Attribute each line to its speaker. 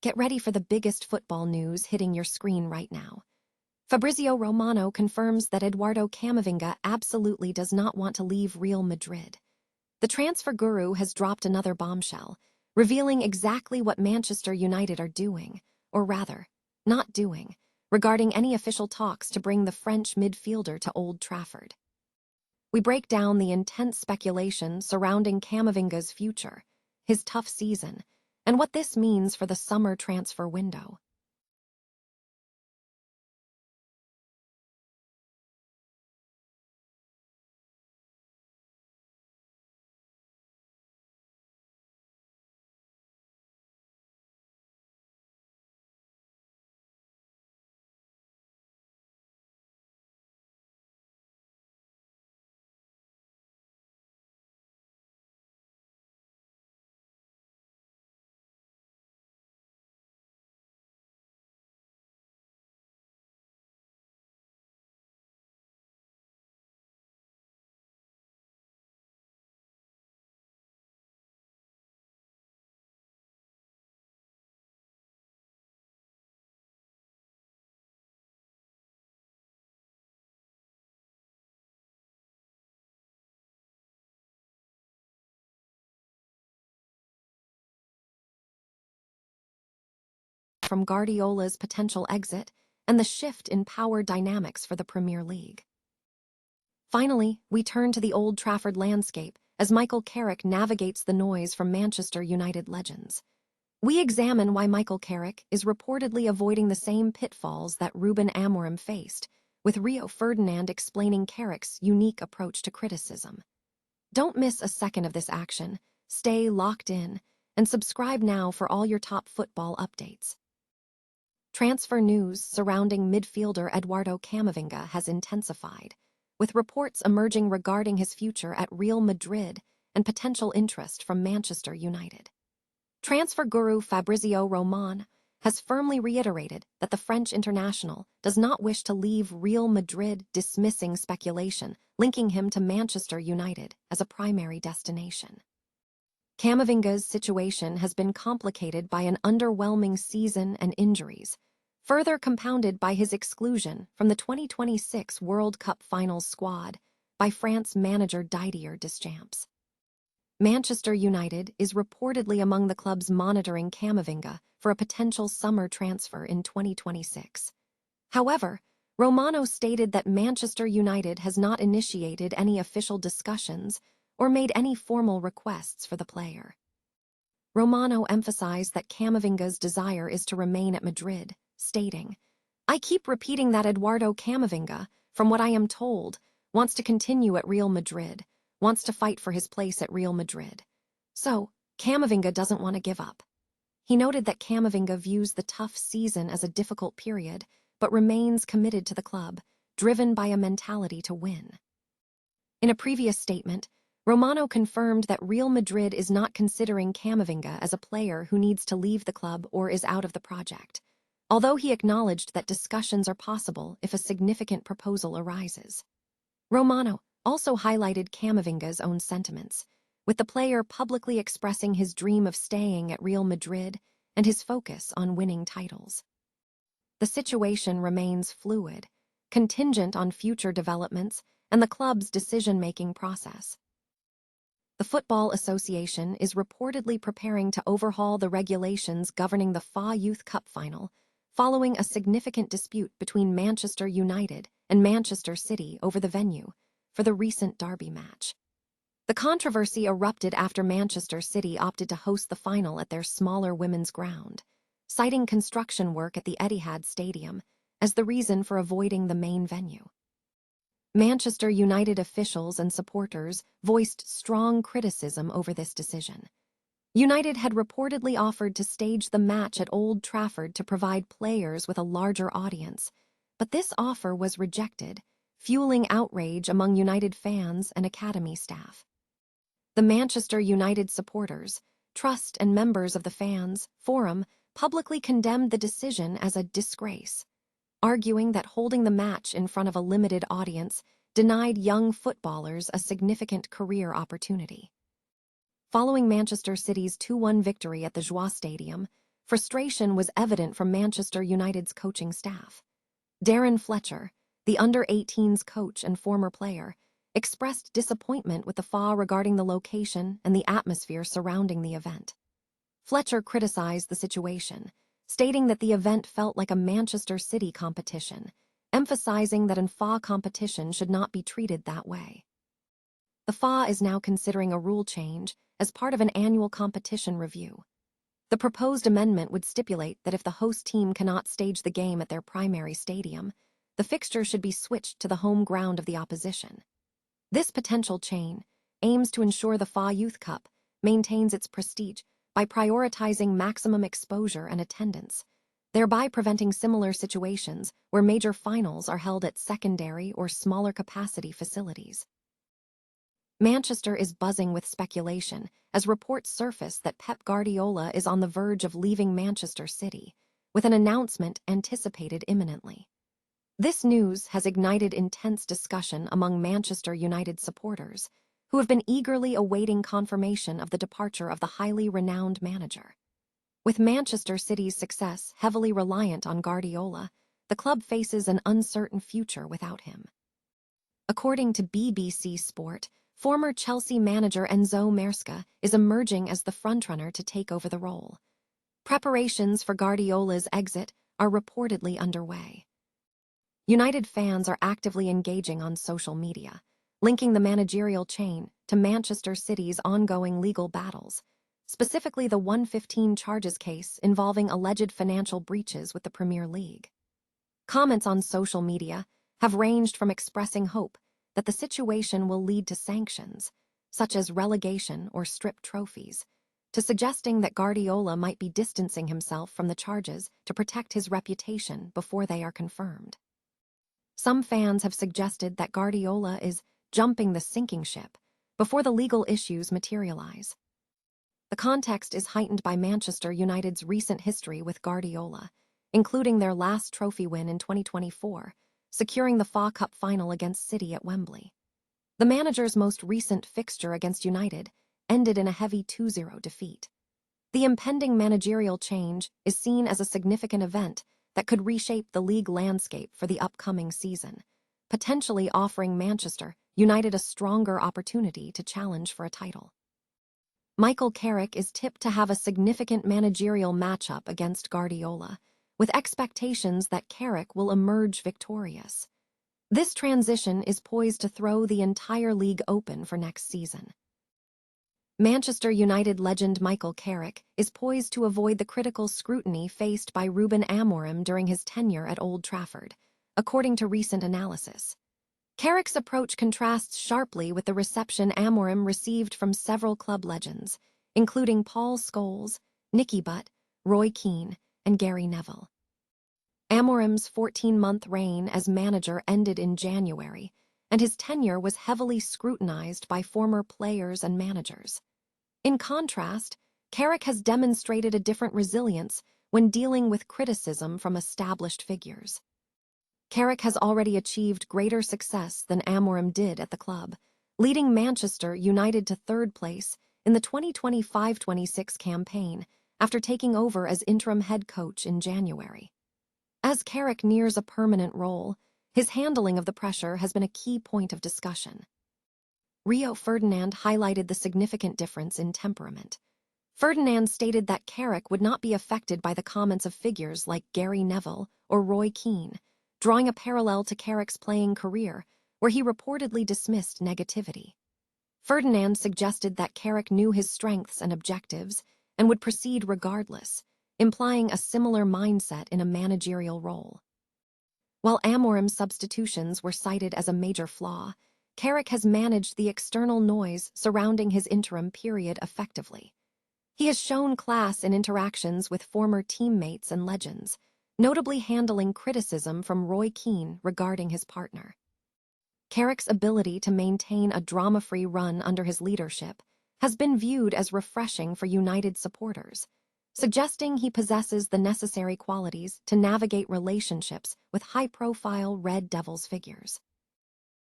Speaker 1: Get ready for the biggest football news hitting your screen right now. Fabrizio Romano confirms that Eduardo Camavinga absolutely does not want to leave Real Madrid. The transfer guru has dropped another bombshell, revealing exactly what Manchester United are doing, or rather, not doing, regarding any official talks to bring the French midfielder to Old Trafford. We break down the intense speculation surrounding Camavinga's future, his tough season, and what this means for the summer transfer window. From Guardiola's potential exit and the shift in power dynamics for the Premier League. Finally, we turn to the Old Trafford landscape as Michael Carrick navigates the noise from Manchester United legends. We examine why Michael Carrick is reportedly avoiding the same pitfalls that Ruben Amorim faced, with Rio Ferdinand explaining Carrick's unique approach to criticism. Don't miss a second of this action. Stay locked in and subscribe now for all your top football updates. Transfer news surrounding midfielder Eduardo Camavinga has intensified, with reports emerging regarding his future at Real Madrid and potential interest from Manchester United. Transfer guru Fabrizio Romano has firmly reiterated that the French international does not wish to leave Real Madrid, dismissing speculation linking him to Manchester United as a primary destination. Camavinga's situation has been complicated by an underwhelming season and injuries, further compounded by his exclusion from the 2026 World Cup Finals squad by France manager Didier Deschamps. Manchester United is reportedly among the clubs monitoring Camavinga for a potential summer transfer in 2026. However, Romano stated that Manchester United has not initiated any official discussions or made any formal requests for the player. Romano emphasized that Camavinga's desire is to remain at Madrid, stating, "I keep repeating that Eduardo Camavinga, from what I am told, wants to continue at Real Madrid, wants to fight for his place at Real Madrid. So, Camavinga doesn't want to give up." He noted that Camavinga views the tough season as a difficult period, but remains committed to the club, driven by a mentality to win. In a previous statement, Romano confirmed that Real Madrid is not considering Camavinga as a player who needs to leave the club or is out of the project, although he acknowledged that discussions are possible if a significant proposal arises. Romano also highlighted Camavinga's own sentiments, with the player publicly expressing his dream of staying at Real Madrid and his focus on winning titles. The situation remains fluid, contingent on future developments and the club's decision-making process. The Football Association is reportedly preparing to overhaul the regulations governing the FA Youth Cup final, following a significant dispute between Manchester United and Manchester City over the venue for the recent derby match. The controversy erupted after Manchester City opted to host the final at their smaller women's ground, citing construction work at the Etihad Stadium as the reason for avoiding the main venue. Manchester United officials and supporters voiced strong criticism over this decision. United had reportedly offered to stage the match at Old Trafford to provide players with a larger audience, but this offer was rejected, fueling outrage among United fans and academy staff. The Manchester United supporters, trust and members of the fans forum publicly condemned the decision as a disgrace, arguing that holding the match in front of a limited audience denied young footballers a significant career opportunity. Following Manchester City's 2-1 victory at the Joie Stadium, Frustration was evident from Manchester United's coaching staff. Darren Fletcher, the under-18s coach and former player, expressed disappointment with the FA regarding the location and the atmosphere surrounding the event. Fletcher criticized the situation, stating that the event felt like a Manchester City competition, emphasizing that an FA competition should not be treated that way. The FA is now considering a rule change as part of an annual competition review. The proposed amendment would stipulate that if the host team cannot stage the game at their primary stadium, the fixture should be switched to the home ground of the opposition. This potential change aims to ensure the FA Youth Cup maintains its prestige by prioritizing maximum exposure and attendance, thereby preventing similar situations where major finals are held at secondary or smaller capacity facilities. Manchester is buzzing with speculation as reports surface that Pep Guardiola is on the verge of leaving Manchester City, with an announcement anticipated imminently. This news has ignited intense discussion among Manchester United supporters, who have been eagerly awaiting confirmation of the departure of the highly renowned manager. With Manchester City's success heavily reliant on Guardiola, the club faces an uncertain future without him. According to BBC Sport, former Chelsea manager Enzo Maresca is emerging as the frontrunner to take over the role. Preparations for Guardiola's exit are reportedly underway. United fans are actively engaging on social media, linking the managerial chain to Manchester City's ongoing legal battles, specifically the 115 charges case involving alleged financial breaches with the Premier League. Comments on social media have ranged from expressing hope that the situation will lead to sanctions, such as relegation or stripped trophies, to suggesting that Guardiola might be distancing himself from the charges to protect his reputation before they are confirmed. Some fans have suggested that Guardiola is jumping the sinking ship before the legal issues materialize. The context is heightened by Manchester United's recent history with Guardiola, including their last trophy win in 2024, securing the FA Cup final against City at Wembley. The manager's most recent fixture against United ended in a heavy 2-0 defeat. The impending managerial change is seen as a significant event that could reshape the league landscape for the upcoming season, potentially offering Manchester United a stronger opportunity to challenge for a title. Michael Carrick is tipped to have a significant managerial matchup against Guardiola, with expectations that Carrick will emerge victorious. This transition is poised to throw the entire league open for next season. Manchester United legend Michael Carrick is poised to avoid the critical scrutiny faced by Ruben Amorim during his tenure at Old Trafford, according to recent analysis. Carrick's approach contrasts sharply with the reception Amorim received from several club legends, including Paul Scholes, Nicky Butt, Roy Keane, and Gary Neville. Amorim's 14-month reign as manager ended in January, and his tenure was heavily scrutinized by former players and managers. In contrast, Carrick has demonstrated a different resilience when dealing with criticism from established figures. Carrick has already achieved greater success than Amorim did at the club, leading Manchester United to third place in the 2025-26 campaign after taking over as interim head coach in January. As Carrick nears a permanent role, his handling of the pressure has been a key point of discussion. Rio Ferdinand highlighted the significant difference in temperament. Ferdinand stated that Carrick would not be affected by the comments of figures like Gary Neville or Roy Keane, drawing a parallel to Carrick's playing career, where he reportedly dismissed negativity. Ferdinand suggested that Carrick knew his strengths and objectives and would proceed regardless, implying a similar mindset in a managerial role. While Amorim's substitutions were cited as a major flaw, Carrick has managed the external noise surrounding his interim period effectively. He has shown class in interactions with former teammates and legends, notably handling criticism from Roy Keane regarding his partner. Carrick's ability to maintain a drama-free run under his leadership has been viewed as refreshing for United supporters, suggesting he possesses the necessary qualities to navigate relationships with high-profile Red Devils figures.